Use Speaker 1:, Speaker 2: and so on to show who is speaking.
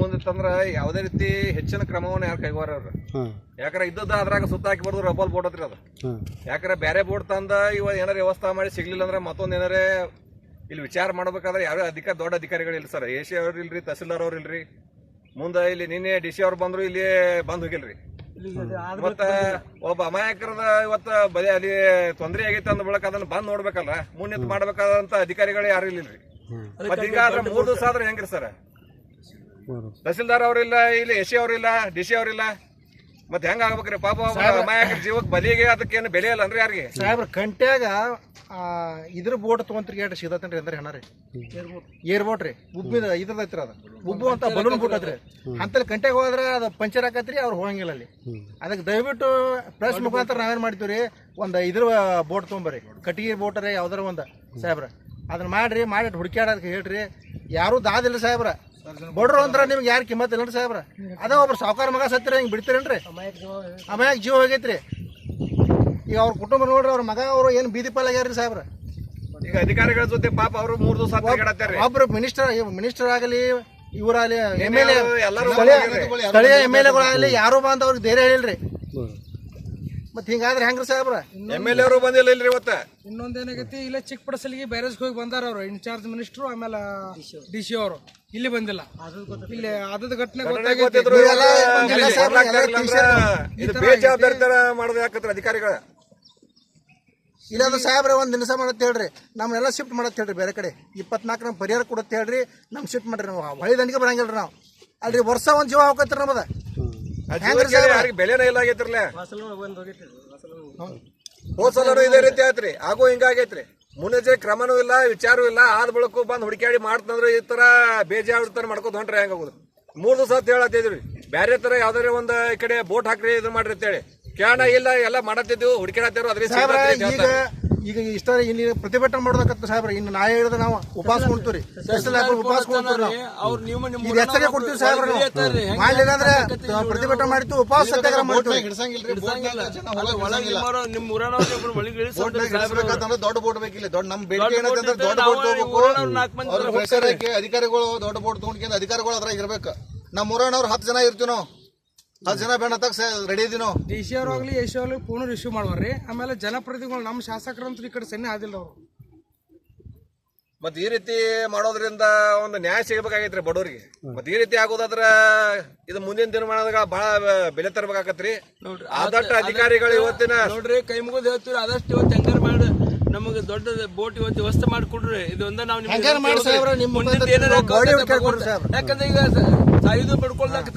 Speaker 1: ಬಂದಿತ್ತಂದ್ರ ಯಾವುದೇ ರೀತಿ ಹೆಚ್ಚಿನ ಕ್ರಮವನ್ನು ಯಾರು ಕೈಗೊಳ್ಳ ಅವ್ರು. ಯಾಕಂದ್ರೆ ಇದ್ದದ ಅದ್ರಾಗ ಸುತ್ತ ಹಾಕಿ ಬರೋದು ರಬ್ಬಲ್ ಬೋಟ್ ಹತ್ರಿ ಅದು. ಯಾಕಂದ್ರೆ ಬೇರೆ ಬೋಟ್ ತಂದ ಇವ ಏನಾರ ವ್ಯವಸ್ಥೆ ಮಾಡಿ ಸಿಗ್ಲಿಲ್ಲ ಅಂದ್ರೆ ಮತ್ತೊಂದ್ ಏನಾರೇ ಇಲ್ಲಿ ವಿಚಾರ ಮಾಡ್ಬೇಕಾದ್ರೆ ಯಾವ್ಯಾವ ದೊಡ್ಡ ಅಧಿಕಾರಿಗಳು ಇಲ್ಲ ಸರ್. ಎ ಸಿ ಅವ್ರು ಇಲ್ರಿ, ತಹಸೀಲ್ದಾರ್ ಅವ್ರು ಇಲ್ರಿ. ಮುಂದೆ ಇಲ್ಲಿ ನಿನ್ನೆ DC ಅವ್ರು ಬಂದ್ರು, ಇಲ್ಲಿ ಬಂದ್ ಹೋಗಿಲ್ರಿ. ಮತ್ತ ಒಬ್ಬ ಅಮಾಯಕರದ ಇವತ್ತ ಬರೀ ಅಲ್ಲಿ ತೊಂದರೆ ಆಗೈತೆ ಅಂದ ಬಳಕ ಅದನ್ನ ಬಂದ್ ನೋಡ್ಬೇಕಲ್ಲ, ಮುನ್ನೆತ್ ಮಾಡ್ಬೇಕಾದಂತ ಅಧಿಕಾರಿಗಳು ಯಾರು ಇಲ್ಲಿಲ್ರಿ. ಮತ್ ಹಿಂಗಾದ್ರೆ 3 ದಿವಸ ಆದ್ರೆ ಹೆಂಗ್ರಿ ಸರ್? ತಹಸೀಲ್ದಾರ್ ಅವ್ರಿಲ್ಲ, ಇಲ್ಲಿ ಎ ಸಿ ಅವ್ರಿಲ್ಲ, DC ಅವ್ರಿಲ್ಲ, ಮತ್ತೆ ಹೆಂಗ ಆಗ್ಬೇಕ್ರಿ? ಪಾಪ ಅಮಾಯಕರ ಜೀವಕ್ಕೆ ಬಲಿಗೆ ಅದಕ್ಕೇನು ಬೆಲೆ ಇಲ್ಲ ಅಂದ್ರೆ ಯಾರಿಗೆ?
Speaker 2: ಸಾಹೇಬ್ರ ಕಂಟ್ಯಾಗ ಇದ್ರ ಬೋಟ್ ತೊಗೊಂತ್ರಿ ಎಷ್ಟು ಸಿಗತನ್ರಿ ಅಂದ್ರೆ ಏನಾರಿ ಏರ್ ಬೋಟ್ ರೀ, ಉಬ್ಬಿದ ಇದ್ರದೈತ್ರಿ, ಅದ ಉಬ್ಬು ಅಂತ ಬಲೂನ್ ಬೋಟ್ ಐತ್ರಿ. ಅಂತಲ್ಲಿ ಕಂಟ್ಯಾಗ ಹೋದ್ರೆ ಅದು ಪಂಚರ್ ಆಕತ್ರಿ, ಅವ್ರು ಹೋಗಂಗಿಲ್ಲ ಅಲ್ಲಿ. ಅದಕ್ಕೆ ದಯವಿಟ್ಟು ಪ್ರೆಸ್ ಮುಖಾಂತರ ನಾವೇನ್ ಮಾಡ್ತೀವ್ರಿ, ಒಂದು ಇದ್ರ ಬೋಟ್ ತೊಗೊಂಬರಿ, ಕಟ್ಟಿಗೆ ಬೋಟ್ ರೀ ಯಾವ್ದಾರ ಒಂದು ಸಾಹೇಬ್ರ, ಅದನ್ನ ಮಾಡ್ರಿ, ಮಾಡಿ ಹುಡುಕ್ಯಾಡೋದಕ್ಕೆ ಹೇಳ್ರಿ. ಯಾರು ದಾದಿಲ್ಲ ಸಾಹೇಬ್ರ, ಬಡ್ರು ಅಂದ್ರ ನಿಮ್ಗೆ ಯಾರು ಕಿಮ್ಮತ್ ಇಲ್ಲನ್ರಿ ಸಾಹೇಬ್ರ. ಅದ ಒಬ್ರು ಸಾವುಕಾರ ಮಗ ಸತ್ತಿರ ಹಿಂಗ್ ಬಿಡ್ತೀರೇನ್ರಿ? ಅಮಾಯಕ ಜೀವ ಹೋಗೈತ್ರಿ. ಈಗ ಅವ್ರ ಕುಟುಂಬ ನೋಡ್ರಿ, ಅವ್ರ ಮಗ ಅವರು ಏನ್ ಬೀದಿ ಪಾಲಾಗ್ಯಾರ್ರಿ ಸಾಹೇಬ್ರ.
Speaker 1: ಈಗ ಅಧಿಕಾರಿಗಳ ಜೊತೆ ಪಾಪ ಅವರು 3 ದಿವಸ
Speaker 2: ಒಬ್ರು ಮಿನಿಸ್ಟರ್ ಆಗಲಿ, ಇವರಾಗಲಿ, MLA ಸ್ಥಳೀಯ MLAಗಳಾಗಲಿ ಯಾರು ಬಂದ ಅವ್ರಿಗೆ ಧೈರ್ಯ ಹೇಳಿಲ್ರಿ. ಮತ್ ಹಿಂಗಾದ್ರೆ ಹೆಂಗ್ರಿ ಸಾಹೇಬ್ರ?
Speaker 1: MLA ಅವರು ಬಂದಿಲ್ಲ ಇಲ್ರಿ ಇವತ್ತ.
Speaker 3: ಇನ್ನೊಂದೇನಾಗೈತಿ, ಇಲ್ಲೇ ಚಿಕ್ಕಪಡಸಲಿಗೆ ಬ್ಯಾರೇಜ್ಗೆ ಹೋಗಿ ಬಂದಾರ ಅವ್ರು, ಇನ್ಚಾರ್ಜ್ ಮಿನಿಸ್ಟ್ರು, ಆಮೇಲೆ DC ಅವರು ಇಲ್ಲಿ ಬಂದಿಲ್ಲ. ಇಲ್ಲಿ ಆದದ ಘಟನೆ
Speaker 1: ಬೇಜವಾಬ್ದಾರಿತರ ಮಾಡೋದು ಯಾಕತ್ರ ಅಧಿಕಾರಿಗಳ?
Speaker 2: ಇಲ್ಲಾಂದ್ರೆ ಸಾಹೇಬ್ರ ಒಂದ್ ದಿವಸ ಮಾಡತ್ ಹೇಳ್ರಿ, ನಮ್ಮನ್ನೆಲ್ಲ ಶಿಫ್ಟ್ ಮಾಡತ್ ಹೇಳ್ರಿ ಬೇರೆ ಕಡೆ. 24 ನಮ್ ಪರಿಹಾರ ಕೊಡತ್ ಹೇಳ್ರಿ, ನಮ್ ಶಿಫ್ಟ್ ಮಾಡ್ರಿ. ನಾವು ಹೊಳಿ ದಂಡಿಗೆ ಬರಂಗಿಲ್ರಿ ನಾವು. ಅಲ್ರಿ ವರ್ಷ ಒಂದ್ ಜೀವ ಹೋಗತ್ರಿ ನಮ್ಮದ.
Speaker 1: ಬೆಲೆನೇ ಇಲ್ಲ ಆಗೈತ್ರಲ್ಲ. ಹೋದ್ಸಲೂ ಇದೇ ರೀತಿ ಆಯ್ತ್ರಿ, ಆಗೋ ಹಿಂಗಾಗೈತ್ರಿ. ಮುನ್ನೆಚ್ಚರಿ ಕ್ರಮನೂ ಇಲ್ಲ, ವಿಚಾರವೂ ಇಲ್ಲ. ಆದ ಬಳಕು ಬಂದ್ ಹುಡುಕಾಡಿ ಮಾಡ್ತಂದ್ರೆ ಈ ತರ ಬೇಜಾವ್ರ ಮಾಡ್ಕೋತ ಹೊಂಟ್ರೆ ಹೆಂಗಾಗೋದು? 3 ದಿವಸ ಅಂತ ಹೇಳತ್ತಿದ್ವಿ, ಬ್ಯಾರೆ ತರ ಯಾವ್ದಾರ ಒಂದ್ ಈ ಕಡೆ ಬೋಟ್ ಹಾಕ್ರಿ, ಇದು ಮಾಡ್ರಿ ಅಂತೇಳಿ. ಕ್ಯಾಣ ಇಲ್ಲ, ಎಲ್ಲ ಮಾಡತ್ತಿದ್ವು, ಹುಡುಕಾಡತ್ತೇವ್ರು. ಅದ್ರ
Speaker 2: ಈಗ ಇಷ್ಟ ಇಲ್ಲಿ ಪ್ರತಿಭಟನೆ ಮಾಡೋದಕ್ಕ ಸಾಹೇಬ್ರ, ಇನ್ನು ನಾ ಹೇಳಿದ್ರೆ ನಾವು ಉಪವಾಸ ಕೊಡ್ತೀವಿ, ಉಪವಾಸ ಕೊಡ್ತೀವಿ, ಎಚ್ಚರಿಕೆ ಕೊಡ್ತೀವಿ ಸಾಹೇಬ್ರ. ಮಾಡ್ಲಿಲ್ಲ ಅಂದ್ರೆ ಪ್ರತಿಭಟನೆ ಮಾಡಿತ್ತು, ಉಪವಾಸ ಸತ್ಯಾಗ್ರಹ ಮಾಡ್ತೀವಿ.
Speaker 4: ದೊಡ್ಡ ಬೋಟ್ ಬೇಕಿಲ್ಲ, ದೊಡ್ಡ ನಮ್ ಬೇಡಿಕೆ ಏನಂತಂದ್ರೆ ದೊಡ್ಡ ಬೋಟ್ ತಗೋಬೇಕು. ಅಧಿಕಾರಿಗಳು ದೊಡ್ಡ ಬೋಟ್ ತಗೊಂಡ್ಕೊಂಡು ಅಧಿಕಾರಿಗಳು ಅದ್ರಾಗ ಇರ್ಬೇಕು. ನಮ್ಮ ಊರನವ್ರು 10 ಜನ ಇರ್ತೀವಿ ನಾವು, 10 ಜನ ಬೇಡ ರೆಡಿ ಇದೀವಿ ನಾವು.
Speaker 3: DC ಅವ್ರಾಗ್ಲಿ ಎ ಸಿ ಅವ್ರಾಗ್ಲಿ ಪೂರ್ಣ ರಿಸೀವ್ ಮಾಡ್ವಾರ್ರಿ. ಆಮೇಲೆ ಜನಪ್ರತಿನಿಧಿಗಳು ನಮ್ಮ ಶಾಸಕರಂತೂ ಈ ಕಡೆ ಸನ್ನೆ ಆದಿಲ್ಲ ಅವರು.
Speaker 1: ಮತ್ ಈ ರೀತಿ ಮಾಡೋದ್ರಿಂದ ಒಂದು ನ್ಯಾಯ ಸಿಗಬೇಕಾಗೈತ್ರಿ ಬಡವರಿಗೆ. ಮತ್ ಈ ರೀತಿ ಆಗೋದಾದ್ರ ಇದು ಮುಂದಿನ ದಿನಮಾನದಾಗ ಬಹಳ ಬೆಲೆ ತರಬೇಕಾಗತ್ರಿ. ಆದಷ್ಟು ಅಧಿಕಾರಿಗಳು ಇವತ್ತಿನ
Speaker 5: ನೋಡ್ರಿ, ಕೈ ಮುಗಿದು ಹೇಳ್ತೀವಿ, ಆದಷ್ಟು ಇವತ್ತು ಹೆಂಗಾರ ಮಾಡಿ ನಮಗೆ ದೊಡ್ಡ ಬೋಟ್ ಇವತ್ತು ವ್ಯವಸ್ಥೆ ಮಾಡಿಕೊಡ್ರಿ. ಇದೊಂದ ನಾವು
Speaker 2: ಯಾಕಂದ್ರೆ ಈಗ ಸಾಯುದು ಪಡ್ಕೊಳ್ಲಾಕ